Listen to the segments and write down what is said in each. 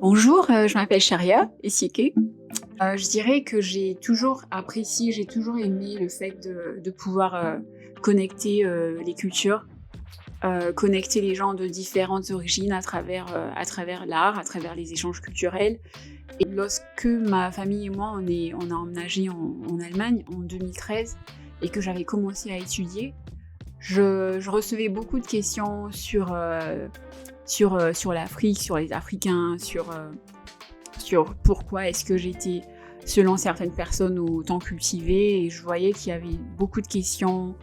Bonjour, je m'appelle Sharia Essike. Je dirais que j'ai toujours apprécié, j'ai toujours aimé le fait de pouvoir, connecter, les cultures, connecter les gens de différentes origines à travers l'art, à travers les échanges culturels. Et lorsque ma famille et moi, on a emménagé en Allemagne en 2013 et que j'avais commencé à étudier, je recevais beaucoup de questions sur l'Afrique, sur les Africains, sur pourquoi est-ce que j'étais, selon certaines personnes, autant cultivée. Et je voyais qu'il y avait beaucoup de questions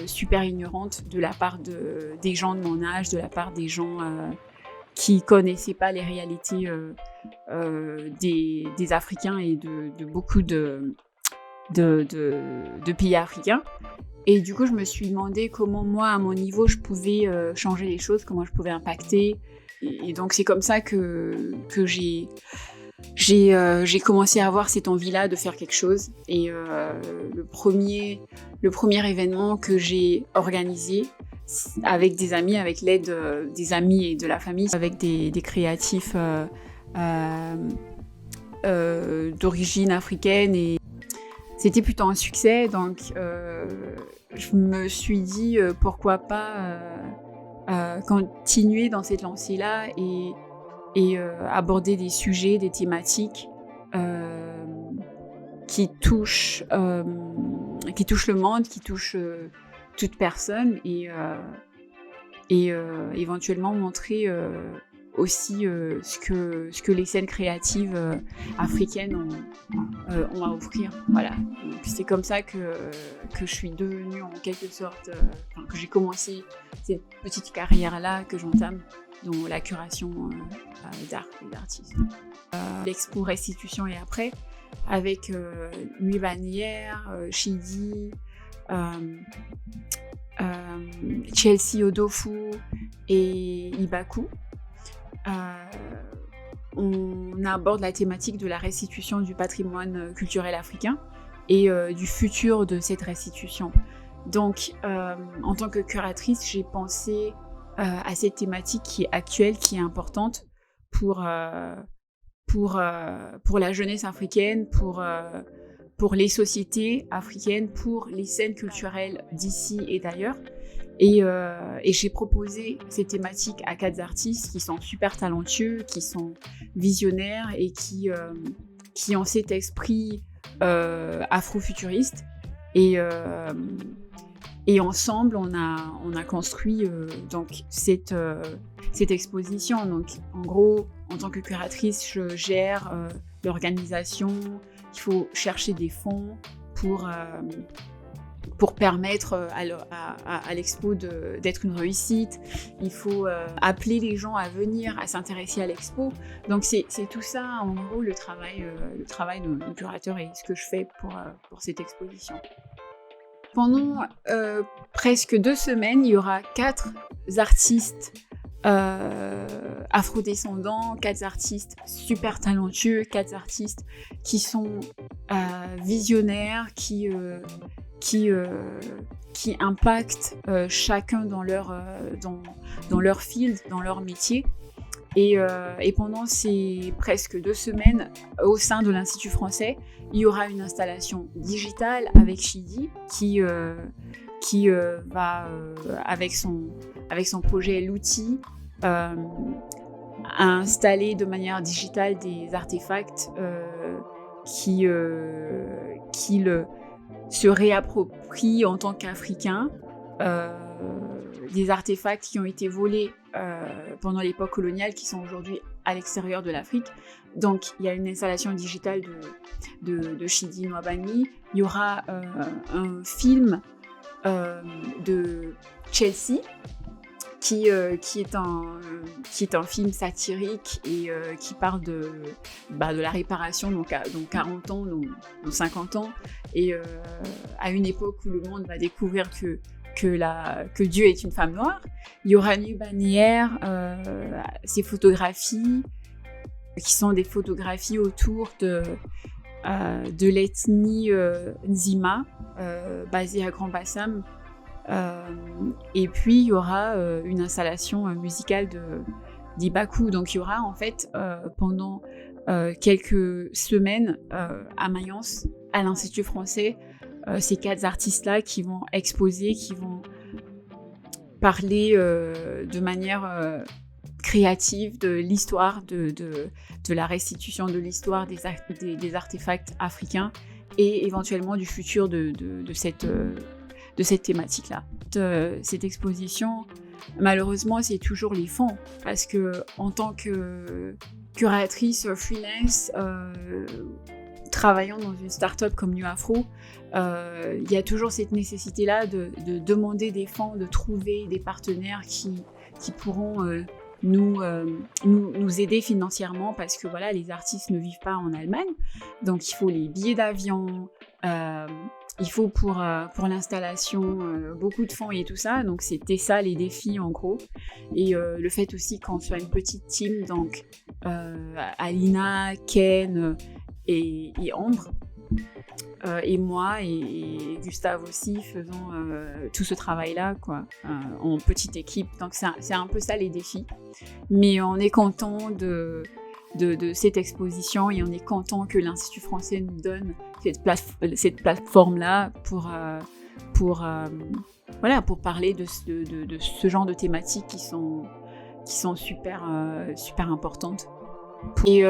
super ignorantes de la part des gens de mon âge, de la part des gens qui connaissaient pas les réalités des Africains et de beaucoup de pays africains. Et du coup, je me suis demandé comment moi, à mon niveau, je pouvais changer les choses, comment je pouvais impacter. Et donc, c'est comme ça que j'ai commencé à avoir cette envie-là de faire quelque chose. Et le premier événement que j'ai organisé avec des amis, avec l'aide des amis et de la famille, avec des créatifs d'origine africaine, et c'était plutôt un succès. Donc, je me suis dit pourquoi pas continuer dans cette lancée-là et aborder des sujets, des thématiques qui touchent le monde, qui touchent toute personne, et éventuellement montrer aussi ce que les scènes créatives africaines ont à offrir. Voilà. Donc, c'est comme ça que je suis devenue en quelque sorte, que j'ai commencé cette petite carrière-là que j'entame dans la curation d'art et d'artisme. L'expo Restitution et après, avec Nuit Bannière, Chidi, Chelsea Odofu et Ibaku. On aborde la thématique de la restitution du patrimoine culturel africain et du futur de cette restitution. Donc, en tant que curatrice, j'ai pensé à cette thématique qui est actuelle, qui est importante pour la jeunesse africaine, pour les sociétés africaines, pour les scènes culturelles d'ici et d'ailleurs. Et j'ai proposé ces thématiques à 4 artistes qui sont super talentueux, qui sont visionnaires et qui ont cet esprit afrofuturiste. Et ensemble, on a construit donc cette exposition. Donc, en gros, en tant que curatrice, je gère l'organisation. Il faut chercher des fonds pour permettre à l'expo d'être une réussite. Il faut appeler les gens à venir, à s'intéresser à l'expo. Donc c'est tout ça, en gros, le travail de curateur, et ce que je fais pour cette exposition. Pendant presque 2 semaines, il y aura 4 artistes afrodescendants, 4 artistes super talentueux, 4 artistes qui sont visionnaires, qui impactent chacun dans leur field, dans leur métier. Et pendant ces presque 2 semaines, au sein de l'Institut français, il y aura une installation digitale avec Chidi qui va, avec son projet L'Outil, installer de manière digitale des artefacts qu'il se réapproprie en tant qu'Africain, des artefacts qui ont été volés pendant l'époque coloniale, qui sont aujourd'hui à l'extérieur de l'Afrique. Donc, il y a une installation digitale de Chidi Nwabani. Il y aura un film de Chelsea, qui est un film satirique et qui parle de la réparation, donc 40 ans, donc 50 ans, et à une époque où le monde va découvrir que Dieu est une femme noire. Il y aura Nuit Bannière, ces photographies qui sont des photographies autour de l'ethnie Nzima, basée à Grand Bassam, Et puis, il y aura une installation musicale d'Ibaku. Donc, il y aura en fait pendant quelques semaines à Mayence, à l'Institut français, ces 4 artistes-là qui vont exposer, qui vont parler de manière créative de l'histoire, de la restitution de l'histoire des artefacts africains et éventuellement du futur de cette thématique-là. Cette exposition, malheureusement, c'est toujours les fonds, parce que en tant que curatrice freelance, travaillant dans une start-up comme New Afro, il y a toujours cette nécessité-là de demander des fonds, de trouver des partenaires qui pourront nous aider financièrement, parce que voilà, les artistes ne vivent pas en Allemagne, donc il faut les billets d'avion, il faut pour l'installation beaucoup de fonds et tout ça, donc c'était ça les défis en gros. Et le fait aussi qu'on soit une petite team, donc Alina, Ken et Ambre, et moi et Gustave aussi faisons tout ce travail-là, quoi, en petite équipe. Donc c'est un peu ça les défis. Mais on est content de cette exposition et on est content que l'Institut français nous donne cette plateforme-là pour parler de ce genre de thématiques qui sont super importantes. Et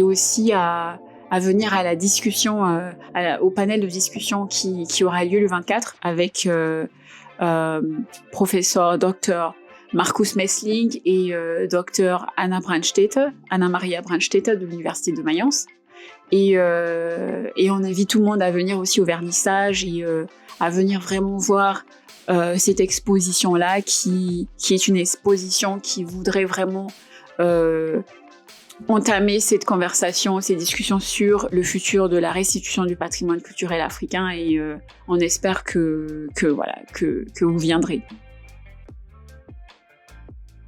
aussi à venir à la discussion, au panel de discussion qui aura lieu le 24 avec professeur Dr. Markus Messling et Dr. Anna-Maria Brandstätter de l'Université de Mayence. Et on invite tout le monde à venir aussi au vernissage et à venir vraiment voir cette exposition-là qui est une exposition qui voudrait vraiment entamer cette conversation, ces discussions sur le futur de la restitution du patrimoine culturel africain, et on espère que vous viendrez.